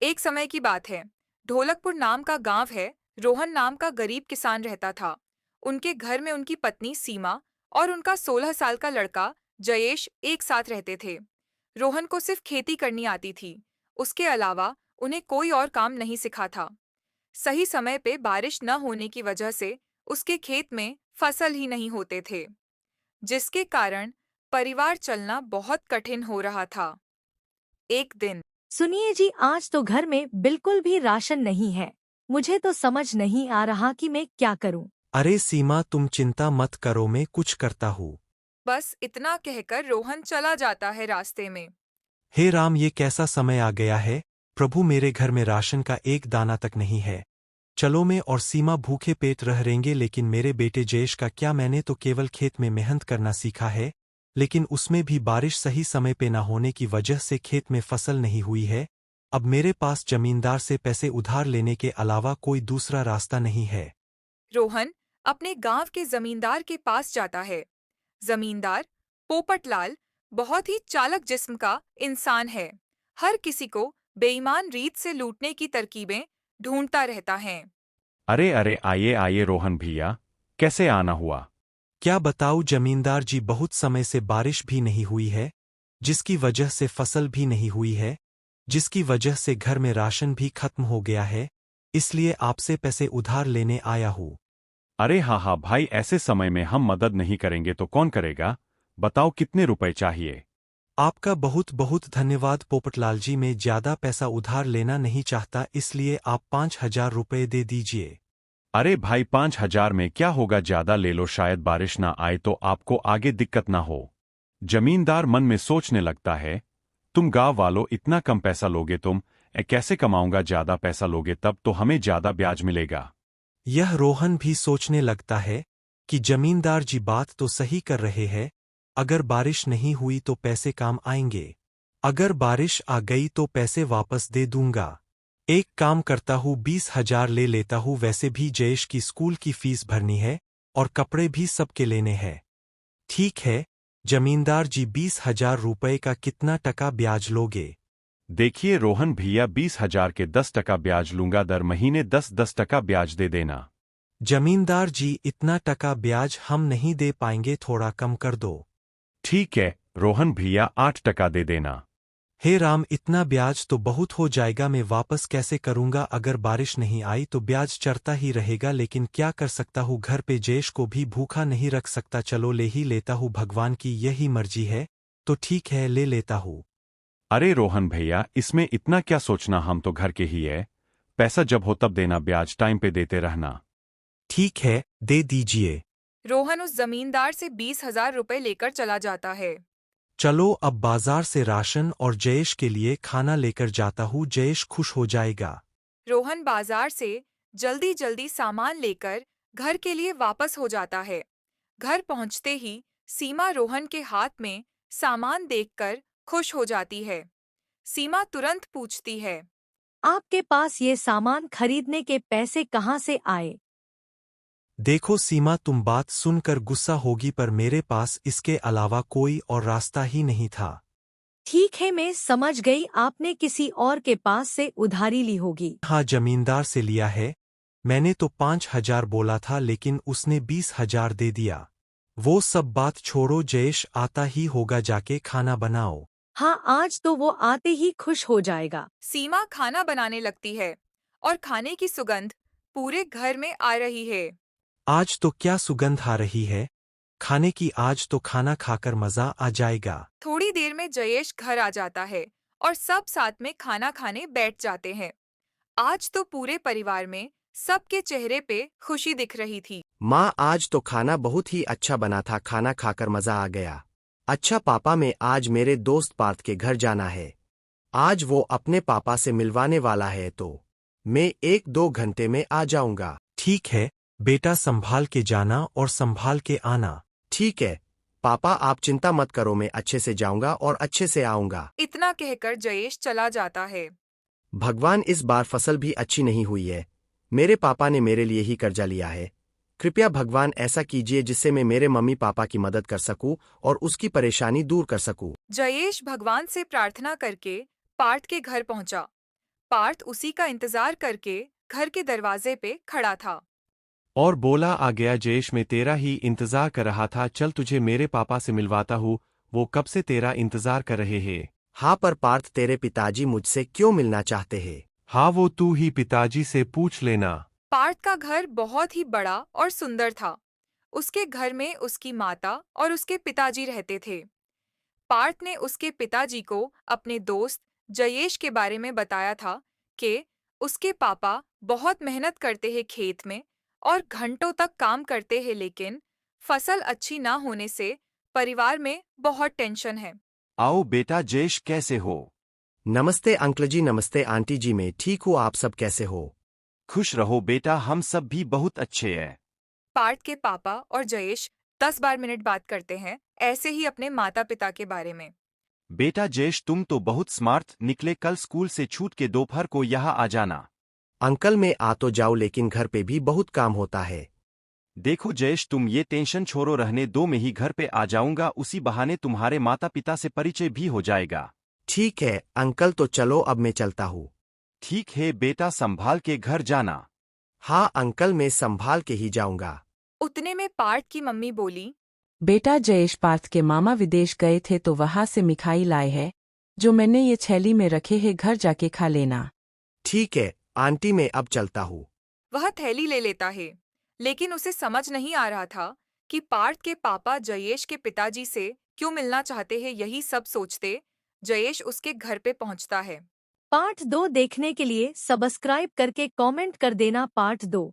एक समय की बात है। ढोलकपुर नाम का गांव है। रोहन नाम का गरीब किसान रहता था। उनके घर में उनकी पत्नी सीमा और उनका 16 साल का लड़का जयेश एक साथ रहते थे। रोहन को सिर्फ खेती करनी आती थी। उसके अलावा उन्हें कोई और काम नहीं सिखा था। सही समय पे बारिश न होने की वजह से उसके खेत में फसल ही नहीं होते थे, जिसके कारण परिवार चलना बहुत कठिन हो रहा था। एक दिन सुनिए जी, आज तो घर में बिल्कुल भी राशन नहीं है। मुझे तो समझ नहीं आ रहा कि मैं क्या करूं। अरे सीमा, तुम चिंता मत करो, मैं कुछ करता हूँ। बस इतना कहकर रोहन चला जाता है रास्ते में। हे राम, ये कैसा समय आ गया है। प्रभु, मेरे घर में राशन का एक दाना तक नहीं है। चलो, मैं और सीमा भूखे पेट रह रहेंगे, लेकिन मेरे बेटे जयेश का क्या। मैंने तो केवल खेत में मेहनत करना सीखा है, लेकिन उसमें भी बारिश सही समय पे ना होने की वजह से खेत में फसल नहीं हुई है। अब मेरे पास जमींदार से पैसे उधार लेने के अलावा कोई दूसरा रास्ता नहीं है। रोहन अपने गांव के जमींदार के पास जाता है। जमींदार पोपटलाल बहुत ही चालाक जिस्म का इंसान है। हर किसी को बेईमान रीत से लूटने की तरकीबें ढूंढता रहता है। अरे अरे, आइए आइए रोहन भैया, कैसे आना हुआ। क्या बताऊं जमींदार जी, बहुत समय से बारिश भी नहीं हुई है, जिसकी वजह से फसल भी नहीं हुई है, जिसकी वजह से घर में राशन भी खत्म हो गया है। इसलिए आपसे पैसे उधार लेने आया हूँ। अरे हाँ हाँ भाई, ऐसे समय में हम मदद नहीं करेंगे तो कौन करेगा। बताओ कितने रुपए चाहिए। आपका बहुत बहुत धन्यवाद पोपटलाल जी, मैं ज्यादा पैसा उधार लेना नहीं चाहता, इसलिए आप 5,000 रुपये दे दीजिए। अरे भाई, 5,000 में क्या होगा, ज्यादा ले लो, शायद बारिश ना आए तो आपको आगे दिक्कत ना हो। जमींदार मन में सोचने लगता है, तुम गांव वालों इतना कम पैसा लोगे, तुम कैसे कमाऊंगा। ज्यादा पैसा लोगे तब तो हमें ज्यादा ब्याज मिलेगा। यह रोहन भी सोचने लगता है कि जमींदार जी बात तो सही कर रहे हैं। अगर बारिश नहीं हुई तो पैसे काम आएंगे, अगर बारिश आ गई तो पैसे वापस दे दूंगा। एक काम करता हूँ, 20,000 ले लेता हूँ। वैसे भी जयेश की स्कूल की फीस भरनी है और कपड़े भी सबके लेने हैं। ठीक है जमींदार जी, 20,000 रुपये का कितना टका ब्याज लोगे। देखिए रोहन भैया, 20,000 के 10% ब्याज लूंगा, दर महीने 10-10% ब्याज दे देना। जमींदार जी, इतना टका ब्याज हम नहीं दे पाएंगे, थोड़ा कम कर दो। ठीक है रोहन भैया, 8% दे देना। हे राम, इतना ब्याज तो बहुत हो जाएगा, मैं वापस कैसे करूंगा। अगर बारिश नहीं आई तो ब्याज चढ़ता ही रहेगा, लेकिन क्या कर सकता हूँ, घर पे जयेश को भी भूखा नहीं रख सकता। चलो ले ही लेता हूँ, भगवान की यही मर्जी है तो ठीक है, ले लेता हूँ। अरे रोहन भैया, इसमें इतना क्या सोचना, हम तो घर के ही है। पैसा जब हो तब देना, ब्याज टाइम पे देते रहना। ठीक है, दे दीजिए। रोहन उस जमींदार से 20,000 रुपए लेकर चला जाता है। चलो अब बाजार से राशन और जयेश के लिए खाना लेकर जाता हूँ, जयेश खुश हो जाएगा। रोहन बाजार से जल्दी जल्दी सामान लेकर घर के लिए वापस हो जाता है। घर पहुंचते ही सीमा रोहन के हाथ में सामान देखकर खुश हो जाती है। सीमा तुरंत पूछती है, आपके पास ये सामान खरीदने के पैसे कहाँ से आए? देखो सीमा, तुम बात सुनकर गुस्सा होगी, पर मेरे पास इसके अलावा कोई और रास्ता ही नहीं था। ठीक है, मैं समझ गई, आपने किसी और के पास से उधारी ली होगी। हाँ, जमींदार से लिया है। मैंने तो 5,000 बोला था, लेकिन उसने 20,000 दे दिया। वो सब बात छोड़ो, जयेश आता ही होगा, जाके खाना बनाओ। हाँ, आज तो वो आते ही खुश हो जाएगा। सीमा खाना बनाने लगती है और खाने की सुगंध पूरे घर में आ रही है। आज तो क्या सुगंध आ रही है खाने की, आज तो खाना खाकर मजा आ जाएगा। थोड़ी देर में जयेश घर आ जाता है और सब साथ में खाना खाने बैठ जाते हैं। आज तो पूरे परिवार में सबके चेहरे पे खुशी दिख रही थी। माँ, आज तो खाना बहुत ही अच्छा बना था, खाना खाकर मजा आ गया। अच्छा पापा, मैं आज मेरे दोस्त पार्थ के घर जाना है। आज वो अपने पापा से मिलवाने वाला है, तो मैं 1-2 घंटे में आ जाऊंगा। ठीक है बेटा, संभाल के जाना और संभाल के आना। ठीक है पापा, आप चिंता मत करो, मैं अच्छे से जाऊंगा और अच्छे से आऊंगा। इतना कहकर जयेश चला जाता है। भगवान, इस बार फसल भी अच्छी नहीं हुई है। मेरे पापा ने मेरे लिए ही कर्जा लिया है। कृपया भगवान ऐसा कीजिए जिससे मैं मेरे मम्मी पापा की मदद कर सकूं और उसकी परेशानी दूर कर सकूं। जयेश भगवान से प्रार्थना करके पार्थ के घर पहुंचा। पार्थ उसी का इंतजार करके घर के दरवाजे पे खड़ा था। और बोला आ गया जयेश, मैं तेरा ही इंतजार कर रहा था, चल तुझे मेरे पापा से मिलवाता हूँ, वो कब से तेरा इंतजार कर रहे हैं। हाँ पर पार्थ तेरे पिताजी मुझसे क्यों मिलना चाहते हैं? हाँ वो तू ही पिताजी से पूछ लेना। पार्थ का घर बहुत ही बड़ा और सुंदर था। उसके घर में उसकी माता और उसके पिताजी रहते थे। पार्थ ने उसके पिताजी को अपने दोस्त जयेश के बारे में बताया था कि उसके पापा बहुत मेहनत करते हैं खेत में और घंटों तक काम करते हैं, लेकिन फसल अच्छी ना होने से परिवार में बहुत टेंशन है। आओ बेटा जयेश, कैसे हो? नमस्ते अंकल जी। नमस्ते आंटी जी। मैं ठीक हूँ, आप सब कैसे हो? खुश रहो बेटा, हम सब भी बहुत अच्छे हैं। पार्थ के पापा और जयेश 10-12 मिनट बात करते हैं ऐसे ही अपने माता पिता के बारे में। बेटा जयेश, तुम तो बहुत स्मार्ट निकले, कल स्कूल से छूट के दोपहर को यहाँ आ जाना। अंकल मैं आ तो जाऊँ लेकिन घर पे भी बहुत काम होता है। देखो जयेश, तुम ये टेंशन छोड़ो, रहने दो, मैं ही घर पे आ जाऊंगा, उसी बहाने तुम्हारे माता पिता से परिचय भी हो जाएगा। ठीक है अंकल, तो चलो अब मैं चलता हूँ। ठीक है बेटा, संभाल के घर जाना। हाँ अंकल, मैं संभाल के ही जाऊंगा। उतने में पार्थ की मम्मी बोली, बेटा जयेश, पार्थ के मामा विदेश गए थे तो वहां से मिठाई लाए हैं, जो मैंने ये थैली में रखे हैं, घर जाके खा लेना। ठीक है आंटी, मैं अब चलता हूँ। वह थैली ले लेता है, लेकिन उसे समझ नहीं आ रहा था कि पार्थ के पापा जयेश के पिताजी से क्यों मिलना चाहते हैं। यही सब सोचते जयेश उसके घर पे पहुंचता है। पार्ट 2 देखने के लिए सब्सक्राइब करके कमेंट कर देना पार्ट 2।